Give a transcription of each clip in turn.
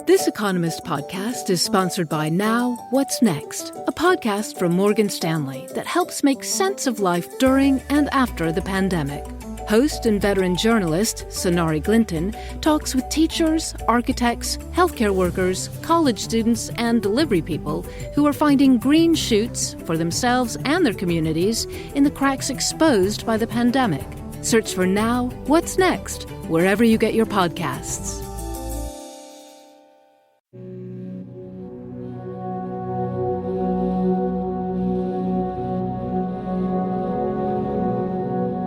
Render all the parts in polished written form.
This Economist podcast is sponsored by Now, What's Next, a podcast from Morgan Stanley that helps make sense of life during and after the pandemic. Host and veteran journalist Sonari Glinton talks with teachers, architects, healthcare workers, college students, and delivery people who are finding green shoots for themselves and their communities in the cracks exposed by the pandemic. Search for Now, What's Next, wherever you get your podcasts.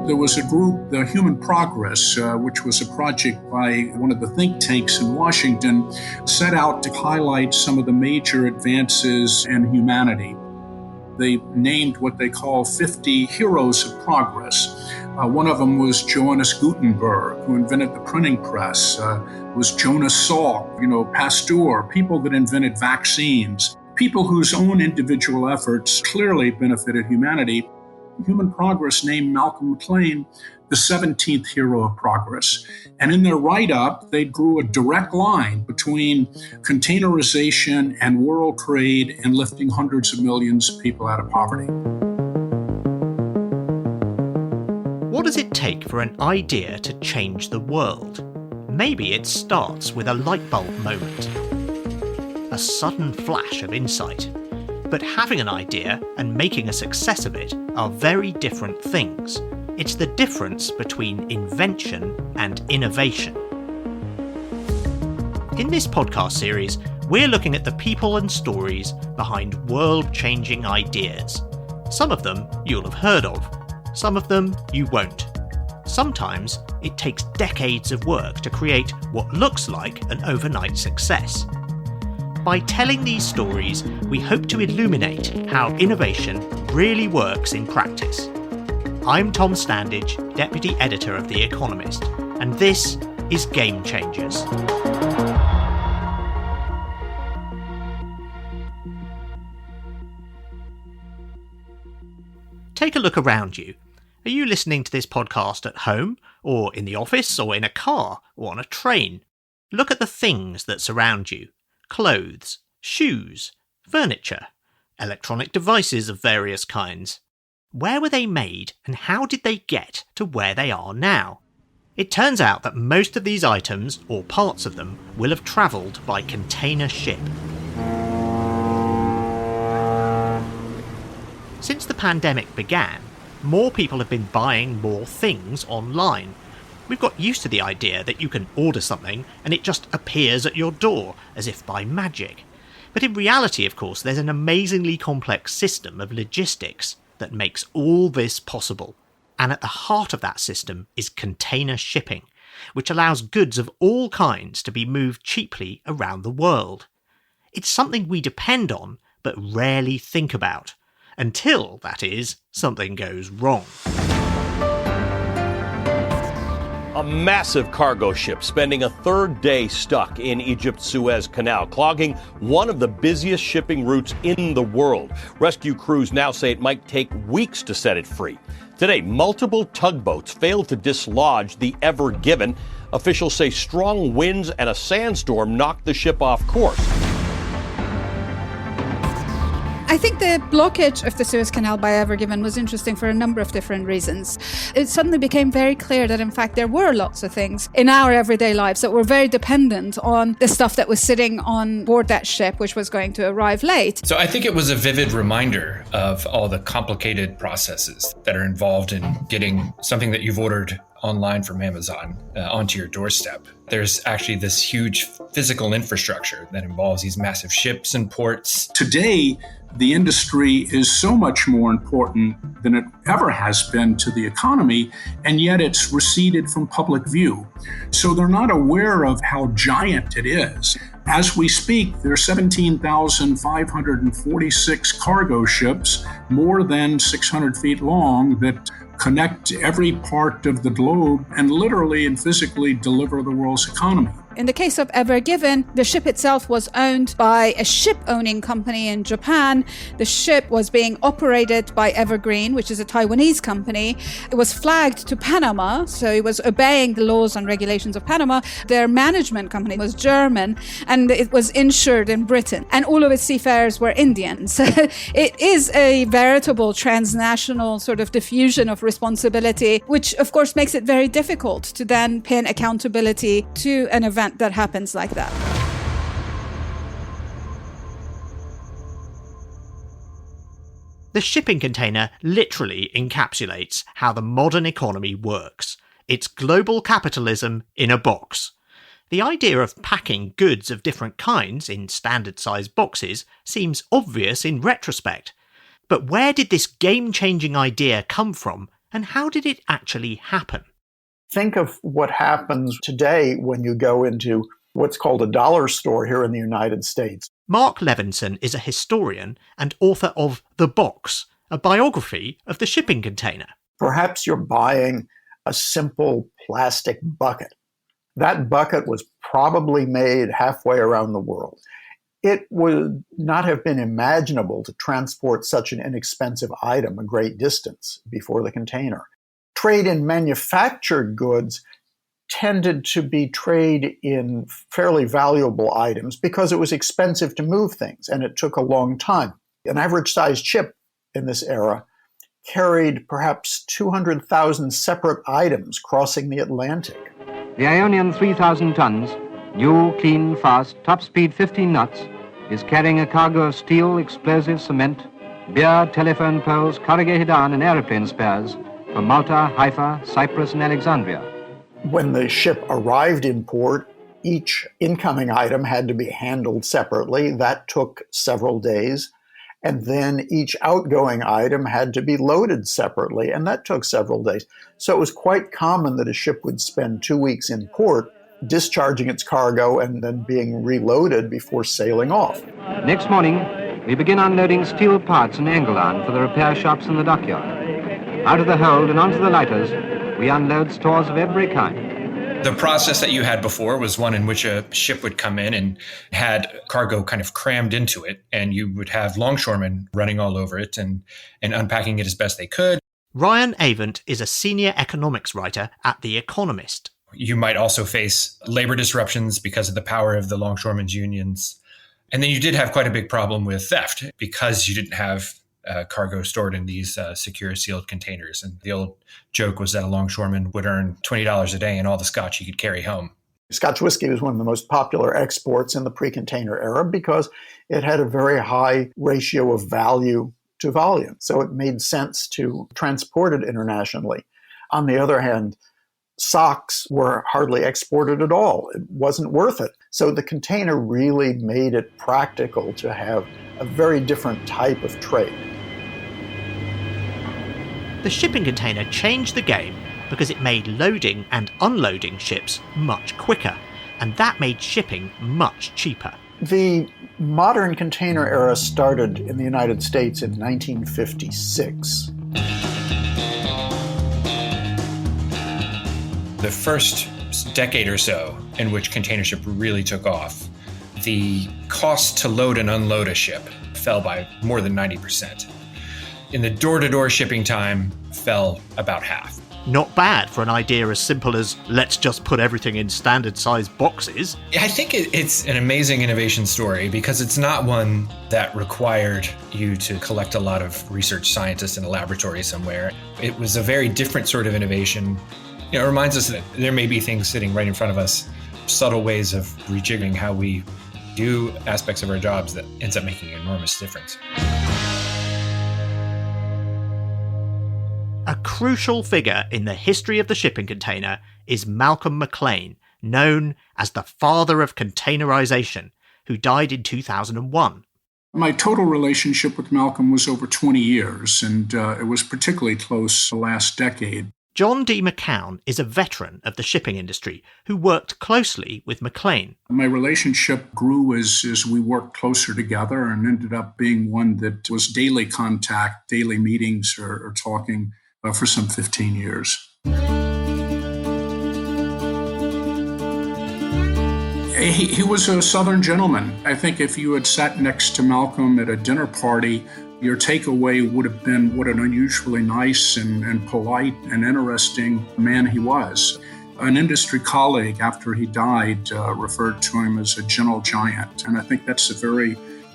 There was a group, the Human Progress, which was a project by one of the think tanks in Washington, set out to highlight some of the major advances in humanity. They named what they call 50 heroes of progress. One of them was Johannes Gutenberg, who invented the printing press. Was Jonas Salk, Pasteur, people that invented vaccines, people whose own individual efforts clearly benefited humanity. Human Progress named Malcolm McLean the 17th hero of progress. And in their write-up, they drew a direct line between containerization and world trade and lifting hundreds of millions of people out of poverty. What does it take for an idea to change the world? Maybe it starts with a light bulb moment, a sudden flash of insight. But having an idea and making a success of it are very different things. It's the difference between invention and innovation. In this podcast series, we're looking at the people and stories behind world-changing ideas. Some of them you'll have heard of, some of them you won't. Sometimes it takes decades of work to create what looks like an overnight success. By telling these stories, we hope to illuminate how innovation really works in practice. I'm Tom Standage, Deputy Editor of The Economist, and this is Game Changers. Take a look around you. Are you listening to this podcast at home, or in the office, or in a car, or on a train? Look at the things that surround you. Clothes, shoes, furniture, electronic devices of various kinds. Where were they made and how did they get to where they are now? It turns out that most of these items, or parts of them, will have travelled by container ship. Since the pandemic began, more people have been buying more things online. We've got used to the idea that you can order something and it just appears at your door, as if by magic. But in reality, of course, there's an amazingly complex system of logistics that makes all this possible. And at the heart of that system is container shipping, which allows goods of all kinds to be moved cheaply around the world. It's something we depend on, but rarely think about. Until, that is, something goes wrong. A massive cargo ship spending a third day stuck in Egypt's Suez Canal, clogging one of the busiest shipping routes in the world. Rescue crews now say it might take weeks to set it free. Today, multiple tugboats failed to dislodge the Ever Given. Officials say strong winds and a sandstorm knocked the ship off course. I think the blockage of the Suez Canal by Ever Given was interesting for a number of different reasons. It suddenly became very clear that, in fact, there were lots of things in our everyday lives that were very dependent on the stuff that was sitting on board that ship, which was going to arrive late. So I think it was a vivid reminder of all the complicated processes that are involved in getting something that you've ordered online from Amazon onto your doorstep. There's actually this huge physical infrastructure that involves these massive ships and ports. Today, the industry is so much more important than it ever has been to the economy, and yet it's receded from public view. So they're not aware of how giant it is. As we speak, there are 17,546 cargo ships, more than 600 feet long, that connect every part of the globe and literally and physically deliver the world's economy. In the case of Ever Given, the ship itself was owned by a ship-owning company in Japan. The ship was being operated by Evergreen, which is a Taiwanese company. It was flagged to Panama, so it was obeying the laws and regulations of Panama. Their management company was German, and it was insured in Britain. And all of its seafarers were Indians. It is a veritable transnational sort of diffusion of responsibility, which of course makes it very difficult to then pin accountability to an event that happens like that. The shipping container literally encapsulates how the modern economy works. It's global capitalism in a box. The idea of packing goods of different kinds in standard-sized boxes seems obvious in retrospect. But where did this game-changing idea come from, and how did it actually happen? Think of what happens today when you go into what's called a dollar store here in the United States. Mark Levinson is a historian and author of The Box, a biography of the shipping container. Perhaps you're buying a simple plastic bucket. That bucket was probably made halfway around the world. It would not have been imaginable to transport such an inexpensive item a great distance before the container. Trade in manufactured goods tended to be trade in fairly valuable items because it was expensive to move things and it took a long time. An average-sized ship in this era carried perhaps 200,000 separate items crossing the Atlantic. The Ionian 3,000 tons, new, clean, fast, top speed 15 knots, is carrying a cargo of steel, explosive, cement, beer, telephone poles, corrugated iron and aeroplane spares from Malta, Haifa, Cyprus and Alexandria. When the ship arrived in port, each incoming item had to be handled separately. That took several days. And then each outgoing item had to be loaded separately, and that took several days. So it was quite common that a ship would spend 2 weeks in port discharging its cargo and then being reloaded before sailing off. Next morning, we begin unloading steel parts and angle iron for the repair shops in the dockyard. Out of the hold and onto the lighters, we unload stores of every kind. The process that you had before was one in which a ship would come in and had cargo kind of crammed into it, and you would have longshoremen running all over it and unpacking it as best they could. Ryan Avent is a senior economics writer at The Economist. You might also face labor disruptions because of the power of the longshoremen's unions. And then you did have quite a big problem with theft because you didn't have cargo stored in these secure sealed containers. And the old joke was that a longshoreman would earn $20 a day in all the scotch he could carry home. Scotch whiskey was one of the most popular exports in the pre-container era because it had a very high ratio of value to volume. So it made sense to transport it internationally. On the other hand, socks were hardly exported at all. It wasn't worth it. So the container really made it practical to have a very different type of trade. The shipping container changed the game because it made loading and unloading ships much quicker, and that made shipping much cheaper. The modern container era started in the United States in 1956. The first decade or so in which container ship really took off, the cost to load and unload a ship fell by more than 90%. In the door-to-door shipping time fell about half. Not bad for an idea as simple as, let's just put everything in standard-sized boxes. I think it's an amazing innovation story because it's not one that required you to collect a lot of research scientists in a laboratory somewhere. It was a very different sort of innovation. It reminds us that there may be things sitting right in front of us, subtle ways of rejiggering how we do aspects of our jobs that ends up making an enormous difference. A crucial figure in the history of the shipping container is Malcolm McLean, known as the father of containerization, who died in 2001. My total relationship with Malcolm was over 20 years, and it was particularly close the last decade. John D. McCown is a veteran of the shipping industry who worked closely with McLean. My relationship grew as we worked closer together and ended up being one that was daily contact, daily meetings or talking for some 15 years. He was a Southern gentleman. I think if you had sat next to Malcolm at a dinner party, your takeaway would have been what an unusually nice and polite and interesting man he was. An industry colleague, after he died, referred to him as a gentle giant. And I think that's a very,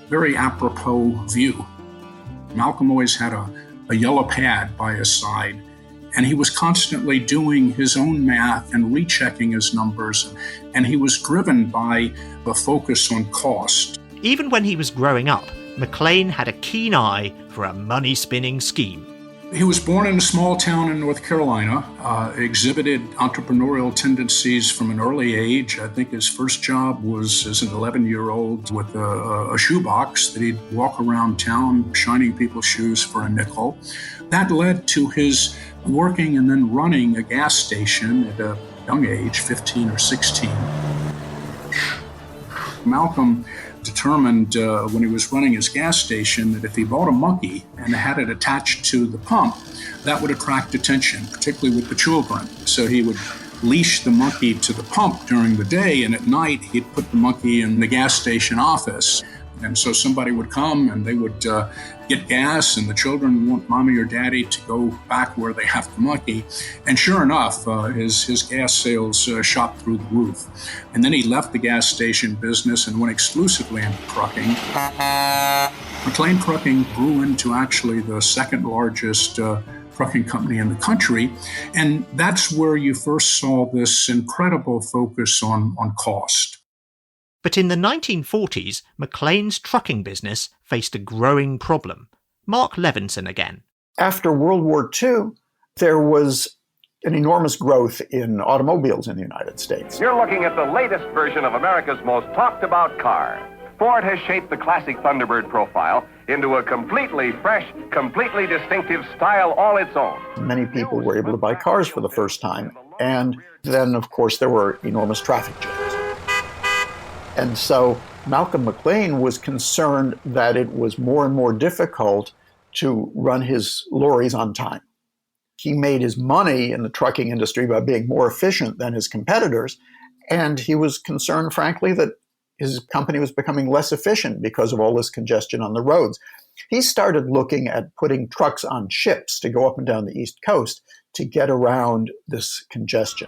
very apropos view. Malcolm always had a yellow pad by his side, and he was constantly doing his own math and rechecking his numbers, and he was driven by the focus on cost. Even when he was growing up, McLean had a keen eye for a money-spinning scheme. He was born in a small town in North Carolina, exhibited entrepreneurial tendencies from an early age. I think his first job was as an 11-year-old with a shoebox that he'd walk around town shining people's shoes for a nickel. That led to his working and then running a gas station at a young age, 15 or 16. Malcolm determined when he was running his gas station that if he bought a monkey and had it attached to the pump, that would attract attention, particularly with the children. So he would leash the monkey to the pump during the day, and at night he'd put the monkey in the gas station office. And so somebody would come and they would get gas, and the children want mommy or daddy to go back where they have the monkey. And sure enough, his gas sales shot through the roof. And then he left the gas station business and went exclusively into trucking. McLean Trucking grew into actually the second largest trucking company in the country. And that's where you first saw this incredible focus on cost. But in the 1940s, McLean's trucking business faced a growing problem. Mark Levinson again. After World War II, there was an enormous growth in automobiles in the United States. You're looking at the latest version of America's most talked about car. Ford has shaped the classic Thunderbird profile into a completely fresh, completely distinctive style all its own. Many people were able to buy cars for the first time. And then, of course, there were enormous traffic jams. And so Malcolm McLean was concerned that it was more and more difficult to run his lorries on time. He made his money in the trucking industry by being more efficient than his competitors, and he was concerned, frankly, that his company was becoming less efficient because of all this congestion on the roads. He started looking at putting trucks on ships to go up and down the East Coast to get around this congestion.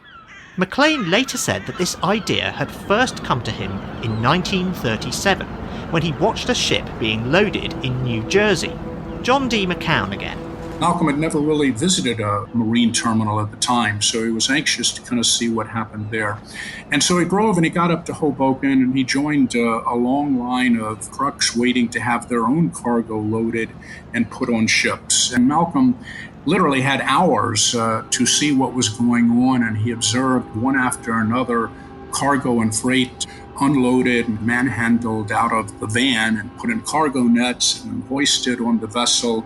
McLean later said that this idea had first come to him in 1937, when he watched a ship being loaded in New Jersey. John D. McCown again. Malcolm had never really visited a marine terminal at the time, so he was anxious to kind of see what happened there. And so he drove and he got up to Hoboken, and he joined a long line of trucks waiting to have their own cargo loaded and put on ships. And Malcolm literally had hours to see what was going on, and he observed one after another cargo and freight unloaded and manhandled out of the van and put in cargo nets and hoisted on the vessel.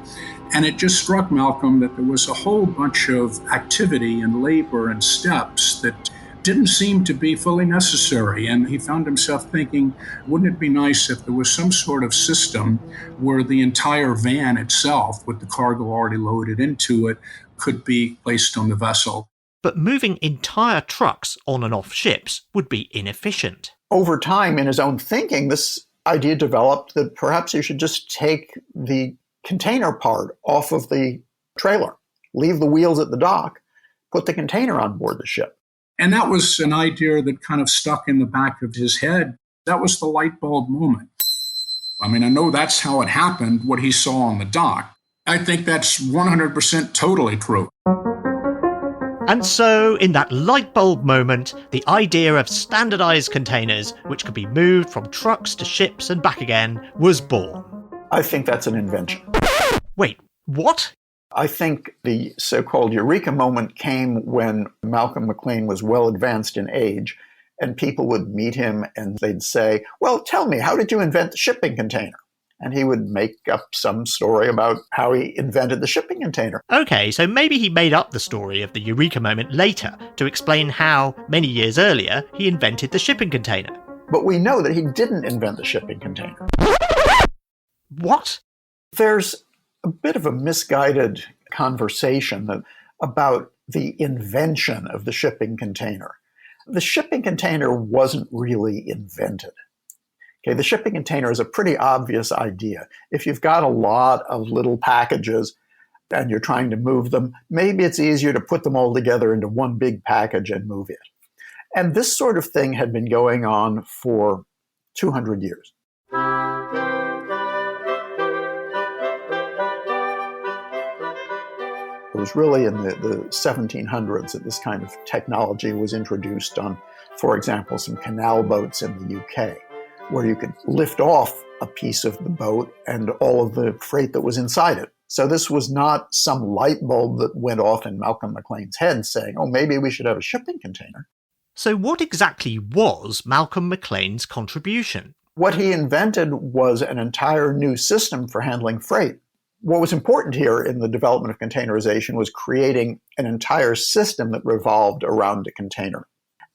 And it just struck Malcolm that there was a whole bunch of activity and labor and steps that didn't seem to be fully necessary. And he found himself thinking, wouldn't it be nice if there was some sort of system where the entire van itself, with the cargo already loaded into it, could be placed on the vessel? But moving entire trucks on and off ships would be inefficient. Over time, in his own thinking, this idea developed that perhaps you should just take the container part off of the trailer, leave the wheels at the dock, put the container on board the ship. And that was an idea that kind of stuck in the back of his head. That was the light bulb moment. I mean, I know that's how it happened, what he saw on the dock. I think that's 100% totally true. And so, in that light bulb moment, the idea of standardized containers, which could be moved from trucks to ships and back again, was born. I think that's an invention. Wait, what? I think the so-called eureka moment came when Malcolm McLean was well advanced in age, and people would meet him and they'd say, well, tell me, how did you invent the shipping container? And he would make up some story about how he invented the shipping container. Okay, so maybe he made up the story of the eureka moment later to explain how, many years earlier, he invented the shipping container. But we know that he didn't invent the shipping container. What? There's a bit of a misguided conversation about the invention of the shipping container. the shipping container wasn't really invented. Okay, the shipping container is a pretty obvious idea. If you've got a lot of little packages and you're trying to move them, maybe it's easier to put them all together into one big package and move it. And this sort of thing had been going on for 200 years. It was really in the 1700s that this kind of technology was introduced on, for example, some canal boats in the UK, where you could lift off a piece of the boat and all of the freight that was inside it. So this was not some light bulb that went off in Malcolm McLean's head saying, oh, maybe we should have a shipping container. So what exactly was Malcolm McLean's contribution? What he invented was an entire new system for handling freight. What was important here in the development of containerization was creating an entire system that revolved around a container.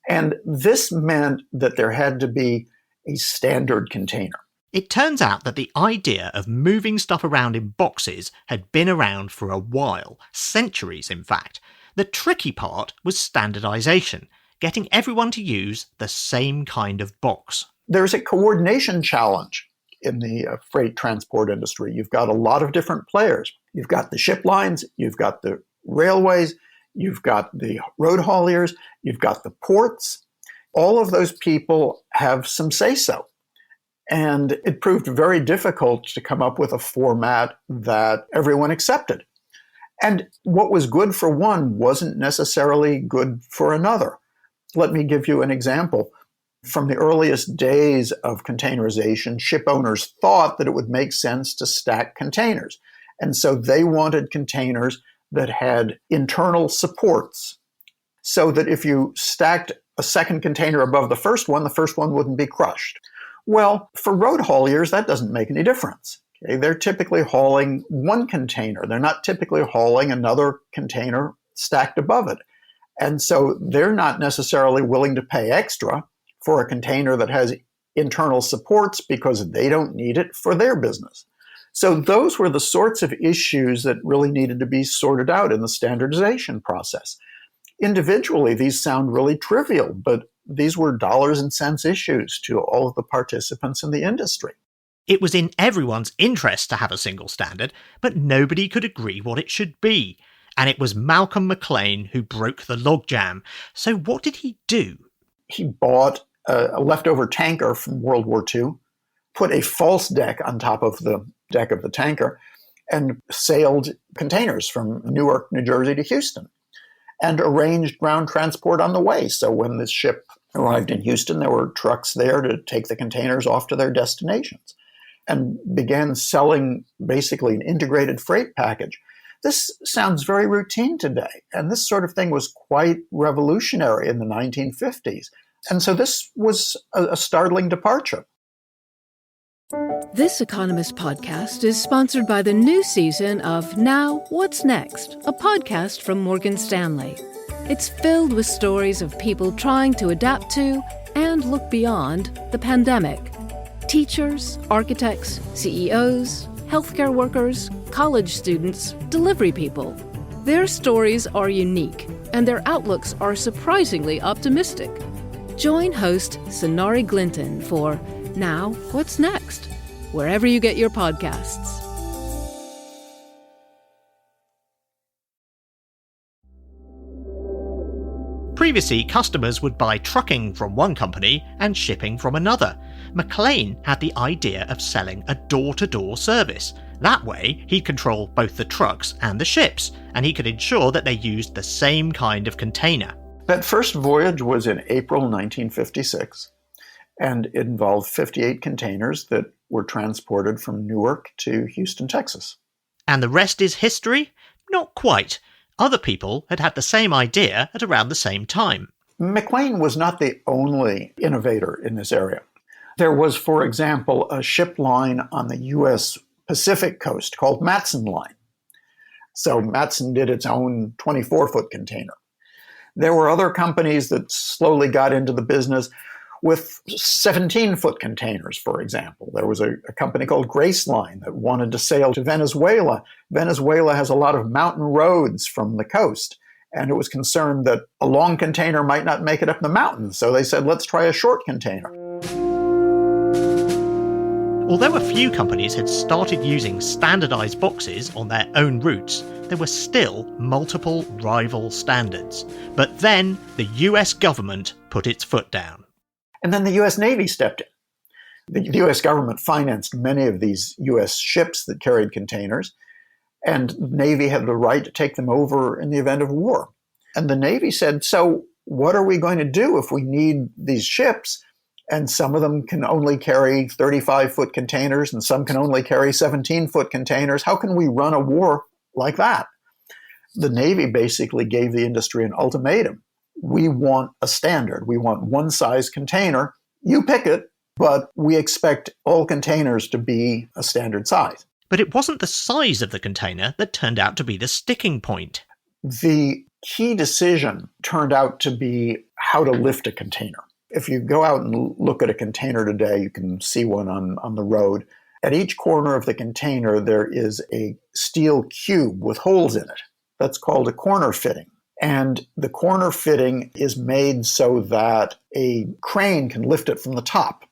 And this meant that there had to be a standard container. It turns out that the idea of moving stuff around in boxes had been around for a while, centuries in fact. The tricky part was standardization, getting everyone to use the same kind of box. There's a coordination challenge in the freight transport industry. You've got a lot of different players. You've got the ship lines, you've got the railways, you've got the road hauliers, you've got the ports. All of those people have some say-so. And it proved very difficult to come up with a format that everyone accepted. And what was good for one wasn't necessarily good for another. Let me give you an example. From the earliest days of containerization, ship owners thought that it would make sense to stack containers. And so they wanted containers that had internal supports, so that if you stacked a second container above the first one wouldn't be crushed. Well, for road hauliers, that doesn't make any difference. Okay? They're typically hauling one container. They're not typically hauling another container stacked above it. And so they're not necessarily willing to pay extra for a container that has internal supports because they don't need it for their business. So those were the sorts of issues that really needed to be sorted out in the standardization process. Individually, these sound really trivial, but these were dollars and cents issues to all of the participants in the industry. It was in everyone's interest to have a single standard, but nobody could agree what it should be. And it was Malcolm McLean who broke the logjam. So what did he do? He bought a leftover tanker from World War II, put a false deck on top of the deck of the tanker, and sailed containers from Newark, New Jersey to Houston, and arranged ground transport on the way. So when the ship arrived in Houston, there were trucks there to take the containers off to their destinations, and began selling basically an integrated freight package. This sounds very routine today, and this sort of thing was quite revolutionary in the 1950s. And so this was a startling departure. This Economist podcast is sponsored by the new season of Now, What's Next, a podcast from Morgan Stanley. It's filled with stories of people trying to adapt to and look beyond the pandemic. Teachers, architects, CEOs, healthcare workers, college students, delivery people. Their stories are unique, and their outlooks are surprisingly optimistic. Join host Sonari Glinton for Now, What's Next? Wherever you get your podcasts. Previously, customers would buy trucking from one company and shipping from another. McLean had the idea of selling a door-to-door service. That way, he'd control both the trucks and the ships, and he could ensure that they used the same kind of container. That first voyage was in April 1956, and it involved 58 containers that were transported from Newark to Houston, Texas. And the rest is history? Not quite. Other people had had the same idea at around the same time. McLean was not the only innovator in this area. There was, for example, a ship line on the U.S. Pacific coast called Matson Line. So Matson did its own 24-foot container. There were other companies that slowly got into the business with 17-foot containers, for example. There was a company called Grace Line that wanted to sail to Venezuela. Venezuela has a lot of mountain roads from the coast, And it was concerned that a long container might not make it up the mountain. So they said, let's try a short container. Although a few companies had started using standardised boxes on their own routes, there were still multiple rival standards. But then the US government put its foot down. And then the US Navy stepped in. The US government financed many of these US ships that carried containers, and the Navy had the right to take them over in the event of war. And the Navy said, so what are we going to do if we need these ships? And some of them can only carry 35-foot containers, and some can only carry 17-foot containers. How can we run a war like that? The Navy basically gave the industry an ultimatum. We want a standard. We want one size container. You pick it, but we expect all containers to be a standard size. But it wasn't the size of the container that turned out to be the sticking point. The key decision turned out to be how to lift a container. If you go out and look at a container today, you can see one on the road. At each corner of the container, there is a steel cube with holes in it. That's called a corner fitting. And the corner fitting is made so that a crane can lift it from the top.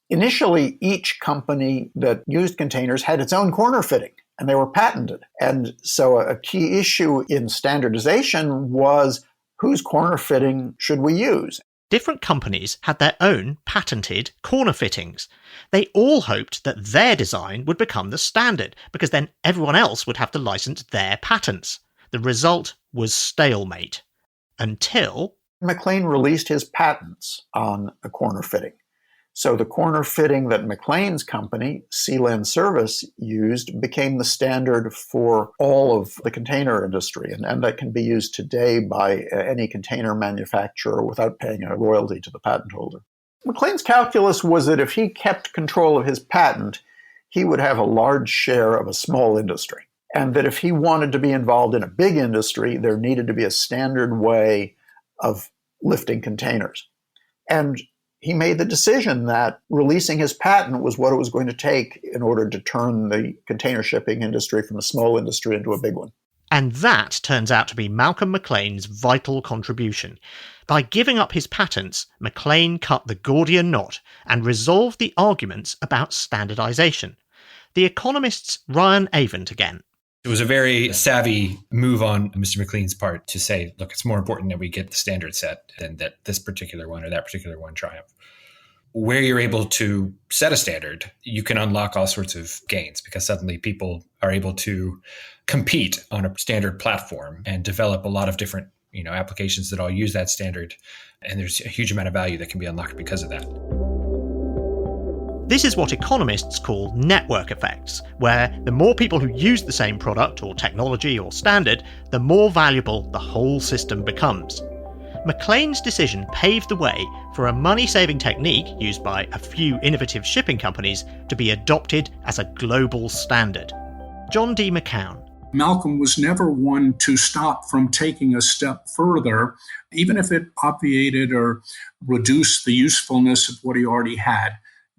Initially, each company that used containers had its own corner fitting, and they were patented. And so a key issue in standardization was, whose corner fitting should we use? Different companies had their own patented corner fittings. They all hoped that their design would become the standard, because then everyone else would have to license their patents. The result was stalemate. Until McLean released his patents on a corner fitting. So the corner fitting that McLean's company, Sealand Service, used became the standard for all of the container industry. And that can be used today by any container manufacturer without paying a royalty to the patent holder. McLean's calculus was that if he kept control of his patent, he would have a large share of a small industry. And that if he wanted to be involved in a big industry, there needed to be a standard way of lifting containers. And he made the decision that releasing his patent was what it was going to take in order to turn the container shipping industry from a small industry into a big one. And that turns out to be Malcolm McLean's vital contribution. By giving up his patents, McLean cut the Gordian knot and resolved the arguments about standardization. The Economist's Ryan Avent again. It was a very savvy move on Mr. McLean's part to say, look, it's more important that we get the standard set than that this particular one or that particular one triumph. Where you're able to set a standard, you can unlock all sorts of gains because suddenly people are able to compete on a standard platform and develop a lot of different, applications that all use that standard. And there's a huge amount of value that can be unlocked because of that. This is what economists call network effects, where the more people who use the same product or technology or standard, the more valuable the whole system becomes. McLean's decision paved the way for a money-saving technique used by a few innovative shipping companies to be adopted as a global standard. John D. McCown. Malcolm was never one to stop from taking a step further, even if it obviated or reduced the usefulness of what he already had.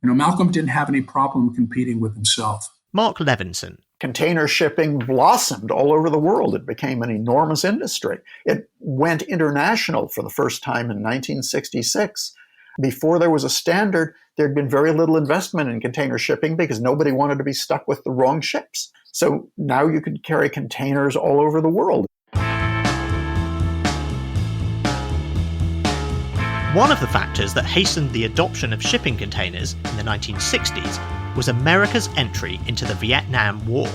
Malcolm didn't have any problem competing with himself. Mark Levinson. Container shipping blossomed all over the world. It became an enormous industry. It went international for the first time in 1966. Before there was a standard, there'd been very little investment in container shipping because nobody wanted to be stuck with the wrong ships. So now you could carry containers all over the world. One of the factors that hastened the adoption of shipping containers in the 1960s was America's entry into the Vietnam War.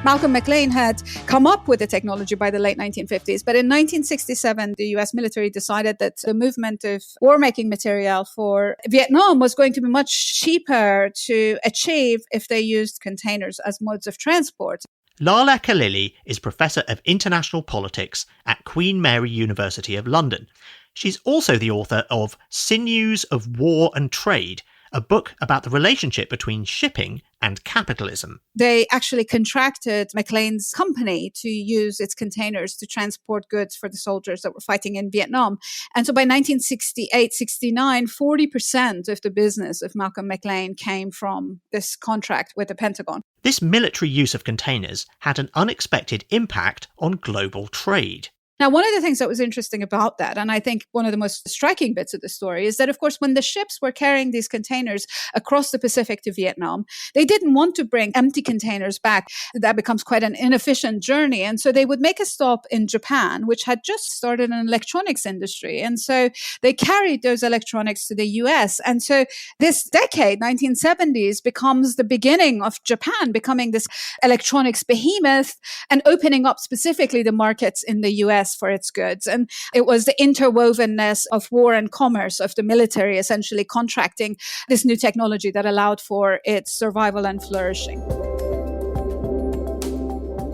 Malcolm McLean had come up with the technology by the late 1950s, but in 1967, the US military decided that the movement of war-making material for Vietnam was going to be much cheaper to achieve if they used containers as modes of transport. Lala Khalili is Professor of International Politics at Queen Mary University of London. She's also the author of Sinews of War and Trade, a book about the relationship between shipping and capitalism. They actually contracted McLean's company to use its containers to transport goods for the soldiers that were fighting in Vietnam. And so by 1968-69, 40% of the business of Malcolm McLean came from this contract with the Pentagon. This military use of containers had an unexpected impact on global trade. Now, one of the things that was interesting about that, and I think one of the most striking bits of the story, is that, of course, when the ships were carrying these containers across the Pacific to Vietnam, they didn't want to bring empty containers back. That becomes quite an inefficient journey. And so they would make a stop in Japan, which had just started an electronics industry. And so they carried those electronics to the US. And so this decade, 1970s, becomes the beginning of Japan becoming this electronics behemoth and opening up specifically the markets in the US for its goods. And it was the interwovenness of war and commerce, of the military essentially contracting this new technology that allowed for its survival and flourishing.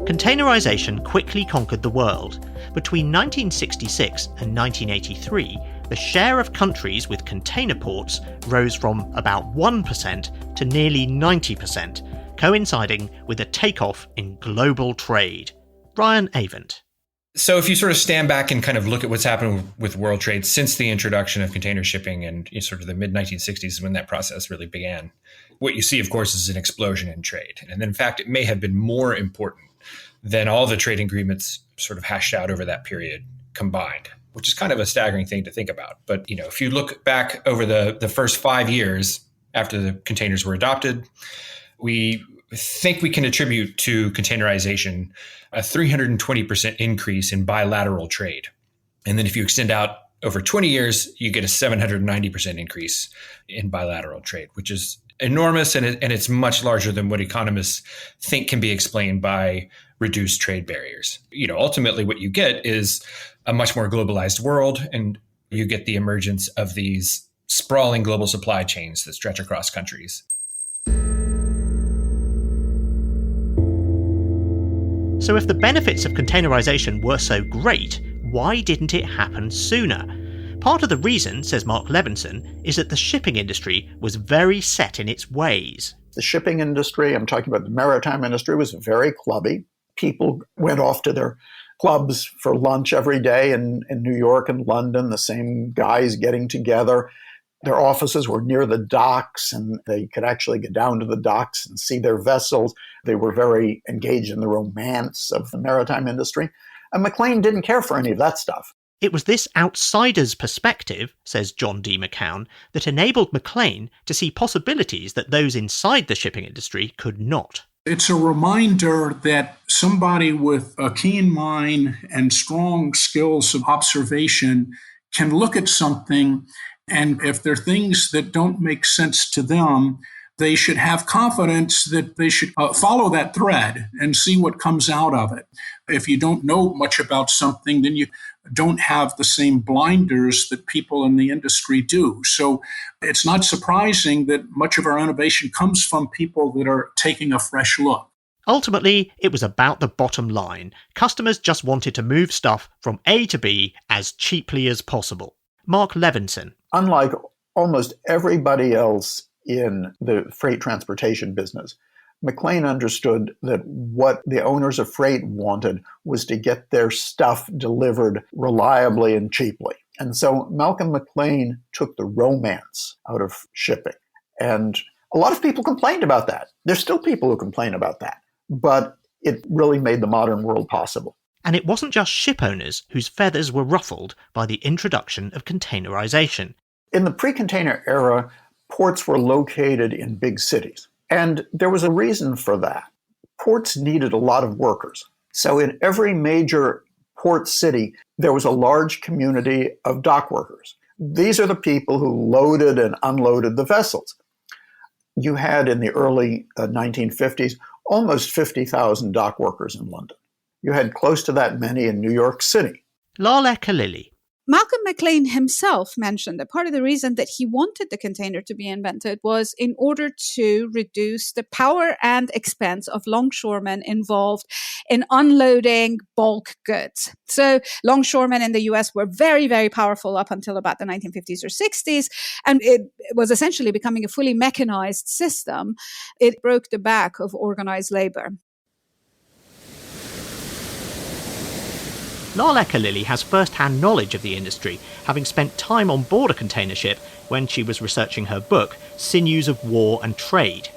Containerization quickly conquered the world. Between 1966 and 1983, the share of countries with container ports rose from about 1% to nearly 90%, coinciding with a takeoff in global trade. Ryan Avent. So if you sort of stand back and kind of look at what's happened with world trade since the introduction of container shipping and sort of the mid-1960s when that process really began, what you see, of course, is an explosion in trade. And in fact, it may have been more important than all the trade agreements sort of hashed out over that period combined, which is kind of a staggering thing to think about. But, if you look back over the first 5 years after the containers were adopted, we think we can attribute to containerization a 320% increase in bilateral trade. And then if you extend out over 20 years, you get a 790% increase in bilateral trade, which is enormous. And it's much larger than what economists think can be explained by reduced trade barriers. Ultimately what you get is a much more globalized world, and you get the emergence of these sprawling global supply chains that stretch across countries. So if the benefits of containerization were so great, why didn't it happen sooner? Part of the reason, says Mark Levinson, is that the shipping industry was very set in its ways. The shipping industry, I'm talking about the maritime industry, was very clubby. People went off to their clubs for lunch every day in New York and London, the same guys getting together. Their offices were near the docks, and they could actually get down to the docks and see their vessels. They were very engaged in the romance of the maritime industry. And McLean didn't care for any of that stuff. It was this outsider's perspective, says John D. McCown, that enabled McLean to see possibilities that those inside the shipping industry could not. It's a reminder that somebody with a keen mind and strong skills of observation can look at something, and if there are things that don't make sense to them, they should have confidence that they should follow that thread and see what comes out of it. If you don't know much about something, then you don't have the same blinders that people in the industry do. So it's not surprising that much of our innovation comes from people that are taking a fresh look. Ultimately, it was about the bottom line. Customers just wanted to move stuff from A to B as cheaply as possible. Mark Levinson. Unlike almost everybody else in the freight transportation business, McLean understood that what the owners of freight wanted was to get their stuff delivered reliably and cheaply. And so Malcolm McLean took the romance out of shipping. And a lot of people complained about that. There's still people who complain about that. But it really made the modern world possible. And it wasn't just ship owners whose feathers were ruffled by the introduction of containerization. In the pre-container era, ports were located in big cities. And there was a reason for that. Ports needed a lot of workers. So in every major port city, there was a large community of dock workers. These are the people who loaded and unloaded the vessels. You had in the early 1950s almost 50,000 dock workers in London. You had close to that many in New York City. Lale Khalili. Malcolm McLean himself mentioned that part of the reason that he wanted the container to be invented was in order to reduce the power and expense of longshoremen involved in unloading bulk goods. So longshoremen in the US were very, very powerful up until about the 1950s or 60s, and it was essentially becoming a fully mechanized system. It broke the back of organized labor. Lale Khalili has first-hand knowledge of the industry, having spent time on board a container ship when she was researching her book, Sinews of War and Trade.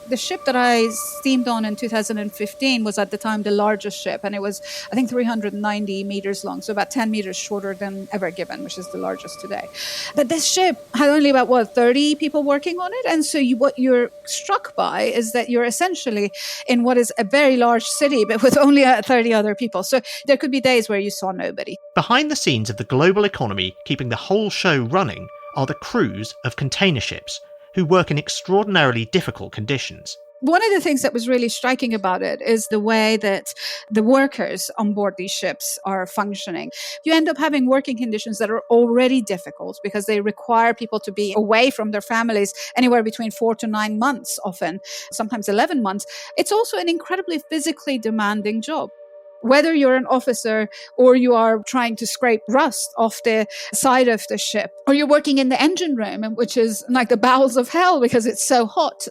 The ship that I steamed on in 2015 was at the time the largest ship, and it was, I think, 390 meters long, so about 10 meters shorter than Ever Given, which is the largest today. But this ship had only about, 30 people working on it, and so what you're struck by is that you're essentially in what is a very large city, but with only 30 other people. So there could be days where you saw nobody. Behind the scenes of the global economy keeping the whole show running are the crews of container ships, who work in extraordinarily difficult conditions. One of the things that was really striking about it is the way that the workers on board these ships are functioning. You end up having working conditions that are already difficult because they require people to be away from their families anywhere between 4 to 9 months, often, sometimes 11 months. It's also an incredibly physically demanding job. Whether you're an officer or you are trying to scrape rust off the side of the ship, or you're working in the engine room, which is like the bowels of hell because it's so hot.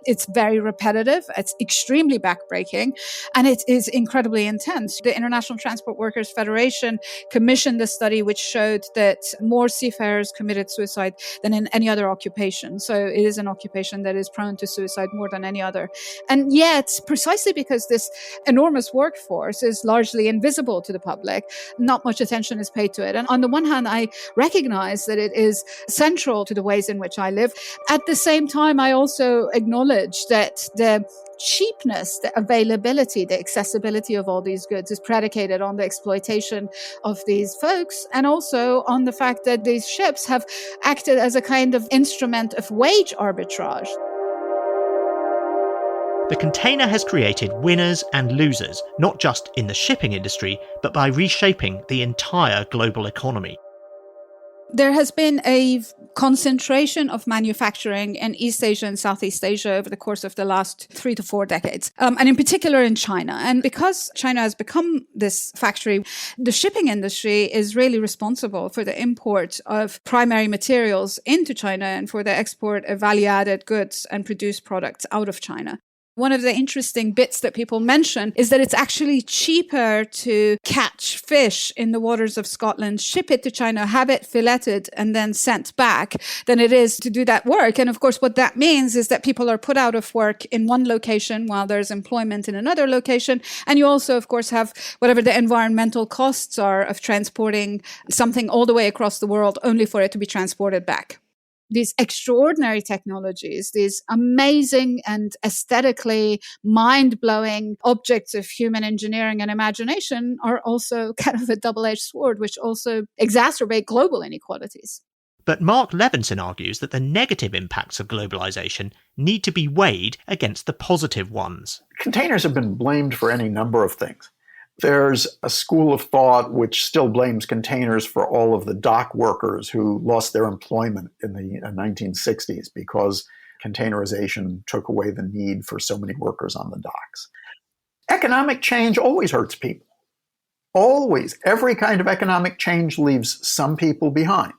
It's very repetitive. It's extremely backbreaking, and it is incredibly intense. The International Transport Workers Federation commissioned a study which showed that more seafarers committed suicide than in any other occupation. So it is an occupation that is prone to suicide more than any other. And yet, precisely because this enormous workforce is largely invisible to the public, not much attention is paid to it. And on the one hand, I recognize that it is central to the ways in which I live. At the same time, I also acknowledge that the cheapness, the availability, the accessibility of all these goods is predicated on the exploitation of these folks, and also on the fact that these ships have acted as a kind of instrument of wage arbitrage. The container has created winners and losers, not just in the shipping industry, but by reshaping the entire global economy. There has been a concentration of manufacturing in East Asia and Southeast Asia over the course of the last 3 to 4 decades, and in particular in China. And because China has become this factory, the shipping industry is really responsible for the import of primary materials into China and for the export of value-added goods and produced products out of China. One of the interesting bits that people mention is that it's actually cheaper to catch fish in the waters of Scotland, ship it to China, have it filleted and then sent back than it is to do that work. And of course, what that means is that people are put out of work in one location while there's employment in another location. And you also, of course, have whatever the environmental costs are of transporting something all the way across the world only for it to be transported back. These extraordinary technologies, these amazing and aesthetically mind-blowing objects of human engineering and imagination are also kind of a double-edged sword, which also exacerbate global inequalities. But Mark Levinson argues that the negative impacts of globalization need to be weighed against the positive ones. Containers have been blamed for any number of things. There's a school of thought which still blames containers for all of the dock workers who lost their employment in the 1960s because containerization took away the need for so many workers on the docks. Economic change always hurts people. Always. Every kind of economic change leaves some people behind.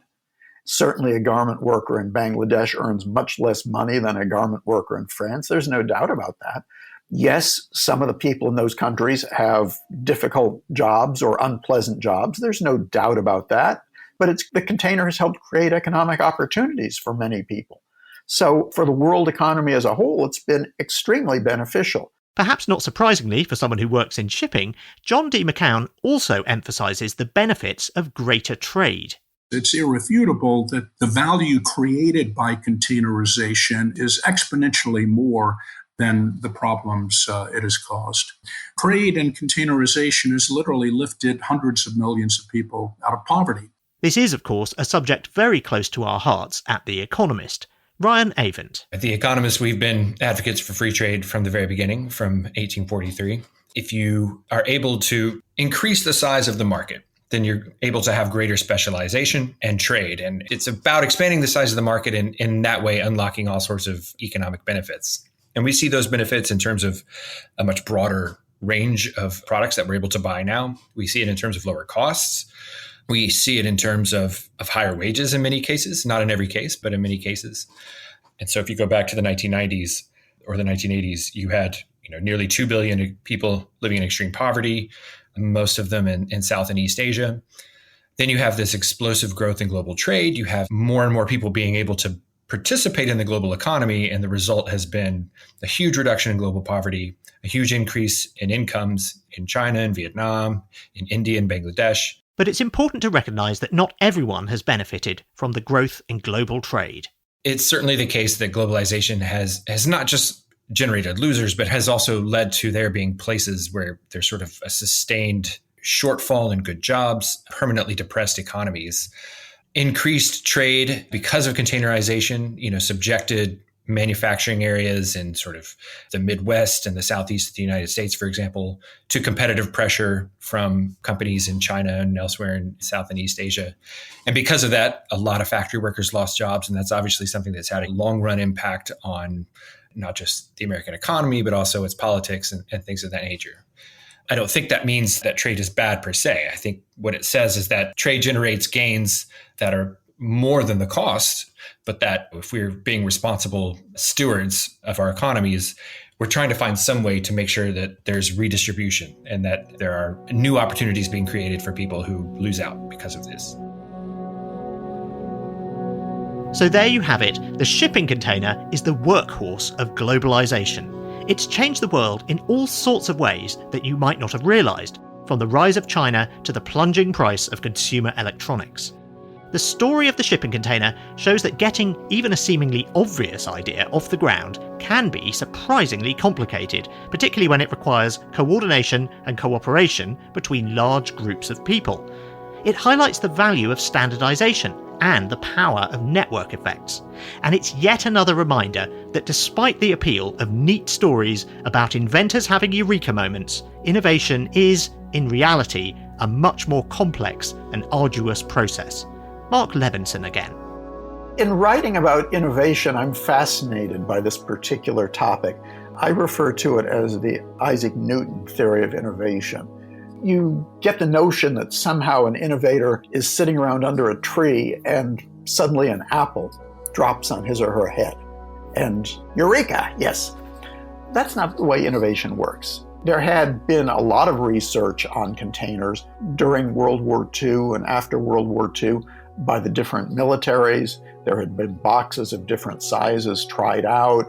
Certainly a garment worker in Bangladesh earns much less money than a garment worker in France. There's no doubt about that. Yes, some of the people in those countries have difficult jobs or unpleasant jobs. There's no doubt about that. But the container has helped create economic opportunities for many people. So for the world economy as a whole, it's been extremely beneficial. Perhaps not surprisingly for someone who works in shipping, John D. McCown also emphasises the benefits of greater trade. It's irrefutable that the value created by containerization is exponentially more than the problems it has caused. Trade and containerization has literally lifted hundreds of millions of people out of poverty. This is, of course, a subject very close to our hearts at The Economist. Ryan Avent. At The Economist, we've been advocates for free trade from the very beginning, from 1843. If you are able to increase the size of the market, then you're able to have greater specialization and trade. And it's about expanding the size of the market and in that way unlocking all sorts of economic benefits. And we see those benefits in terms of a much broader range of products that we're able to buy now. We see it in terms of lower costs. We see it in terms of higher wages in many cases, not in every case, but in many cases. And so if you go back to the 1990s or the 1980s, you had nearly 2 billion people living in extreme poverty, most of them in South and East Asia. Then you have this explosive growth in global trade. You have more and more people being able to participate in the global economy, and the result has been a huge reduction in global poverty, a huge increase in incomes in China and Vietnam, in India and Bangladesh. But it's important to recognise that not everyone has benefited from the growth in global trade. It's certainly the case that globalization has not just generated losers, but has also led to there being places where there's sort of a sustained shortfall in good jobs, permanently depressed economies. Increased trade because of containerization, subjected manufacturing areas in sort of the Midwest and the Southeast of the United States, for example, to competitive pressure from companies in China and elsewhere in South and East Asia. And because of that, a lot of factory workers lost jobs. And that's obviously something that's had a long run impact on not just the American economy, but also its politics and things of that nature. I don't think that means that trade is bad per se. I think what it says is that trade generates gains that are more than the cost, but that if we're being responsible stewards of our economies, we're trying to find some way to make sure that there's redistribution and that there are new opportunities being created for people who lose out because of this. So there you have it. The shipping container is the workhorse of globalization. It's changed the world in all sorts of ways that you might not have realised, from the rise of China to the plunging price of consumer electronics. The story of the shipping container shows that getting even a seemingly obvious idea off the ground can be surprisingly complicated, particularly when it requires coordination and cooperation between large groups of people. It highlights the value of standardisation and the power of network effects. And it's yet another reminder that despite the appeal of neat stories about inventors having eureka moments, innovation is, in reality, a much more complex and arduous process. Mark Levinson again. In writing about innovation, I'm fascinated by this particular topic. I refer to it as the Isaac Newton theory of innovation. You get the notion that somehow an innovator is sitting around under a tree and suddenly an apple drops on his or her head. And eureka, yes. That's not the way innovation works. There had been a lot of research on containers during World War II and after World War II by the different militaries. There had been boxes of different sizes tried out.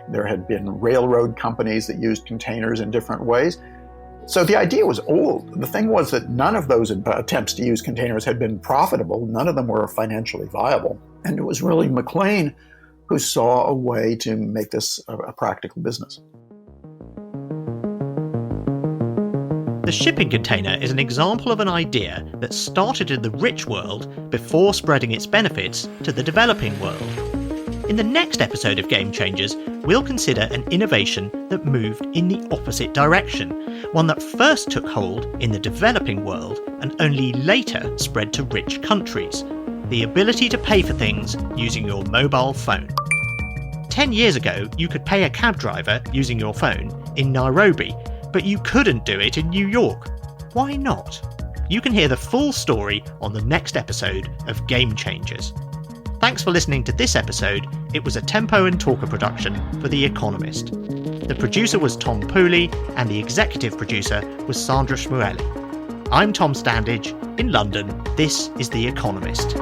There had been railroad companies that used containers in different ways. So the idea was old. The thing was that none of those attempts to use containers had been profitable. None of them were financially viable. And it was really McLean who saw a way to make this a practical business. The shipping container is an example of an idea that started in the rich world before spreading its benefits to the developing world. In the next episode of Game Changers, we'll consider an innovation that moved in the opposite direction, one that first took hold in the developing world and only later spread to rich countries: the ability to pay for things using your mobile phone. 10 years ago, you could pay a cab driver using your phone in Nairobi, but you couldn't do it in New York. Why not? You can hear the full story on the next episode of Game Changers. Thanks for listening to this episode. It was a Tempo and Talker production for The Economist. The producer was Tom Pooley and the executive producer was Sandra Shmueli. I'm Tom Standage. In London, this is The Economist.